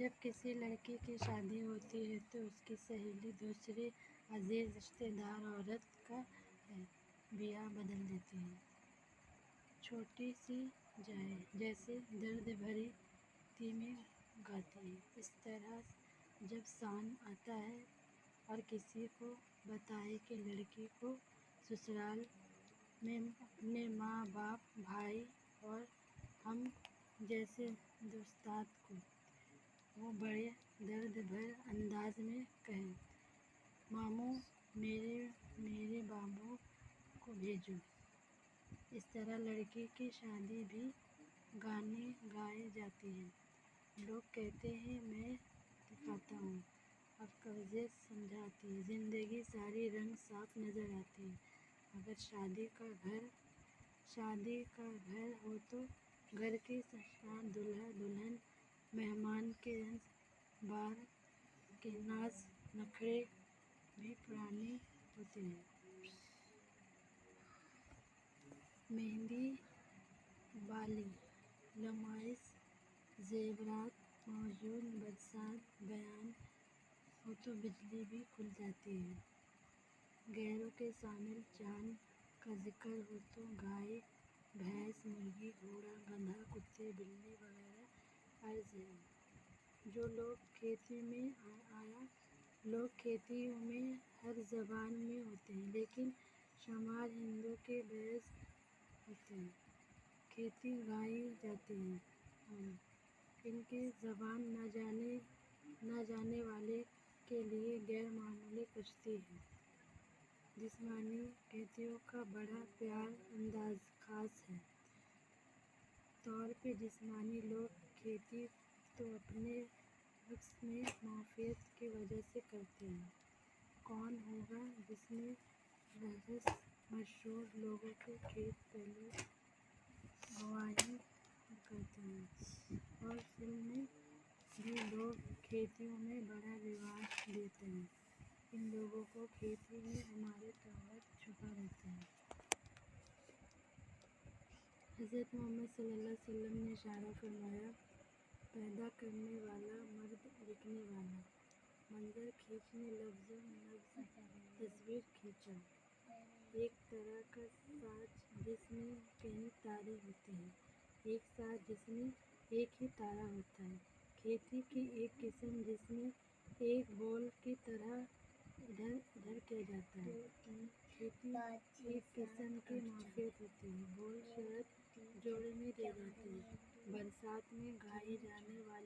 جب کسی لڑکی کی شادی ہوتی ہے تو اس کی سہیلی دوسری عزیز رشتہ دار عورت کا بیاہ بدل دیتی ہے۔ چھوٹی سی جائے جیسے درد بھری دھیمی گاتی ہے۔ اس طرح جب سان آتا ہے اور کسی کو بتائے کہ لڑکی کو سسرال میں اپنے ماں باپ، بھائی اور ہم جیسے دوستات کو وہ بڑے درد بھر انداز میں کہے، ماموں میرے بابو کو بھیجو۔ اس طرح لڑکی کی شادی بھی گانے گائے جاتے ہیں۔ لوگ کہتے ہیں میں دکھاتا ہوں اور قبضے سمجھاتی ہے، زندگی ساری رنگ صاف نظر آتی ہے۔ اگر شادی کا گھر ہو تو گھر کی ساس، دولہا دلہن، مہمان کے رنج بار کے ناز نخرے بھی پرانے ہوتے ہیں۔ مہندی، بالی، لمائش، زیورات موجود، برسات بیان ہو تو بجلی بھی کھل جاتی ہے۔ غیروں کے شامل چاند کا ذکر ہو تو گائے، بھینس، مرغی، گھوڑا، گدھا، کتے، بلی وغیرہ عرض ہیں۔ لوگ کھیتیوں میں ہر زبان میں ہوتے ہیں لیکن شمار ہندو کے بعض ہوتے ہیں۔ کھیتی گائی جاتی ہے اور ان کی زبان نہ جاننے والے کے لیے غیر معمولی کشتی ہے۔ جسمانی کھیتیوں کا بڑا پیارا انداز خاص طور پہ جسمانی لوگ کھیتی تو اپنے رقص میں مہارت کی وجہ سے کرتے ہیں۔ کون ہوگا جس میں رقص مشہور لوگوں کے کھیت پہلے اغوائی کرتے ہیں اور فلم میں بھی لوگ کھیتیوں میں بڑا رواج دیتے ہیں۔ ان لوگوں کو کھیتی میں ہماری طاقت چھپا رہتی ہے۔ حضرت محمد صلی اللہ علیہ وسلم نے اشارہ فرمایا، پیدا کرنے والا، مرد لکھنے والا، منظر کھینچنے، لفظ و نبض تصویر کھینچا۔ ایک طرح کا ساز جس میں کئی تارے ہوتے ہیں، ایک ساز جس میں ایک ہی تارا ہوتا ہے۔ کھیتی کی ایک قسم جس میں ایک بول کی طرح ادھر ادھر کیا جاتا ہے۔ کھیتی ایک قسم کی مہارت ہوتی ہے۔ بول شرط جوڑے میں دیے جاتے ہیں۔ برسات میں گائی جانے والی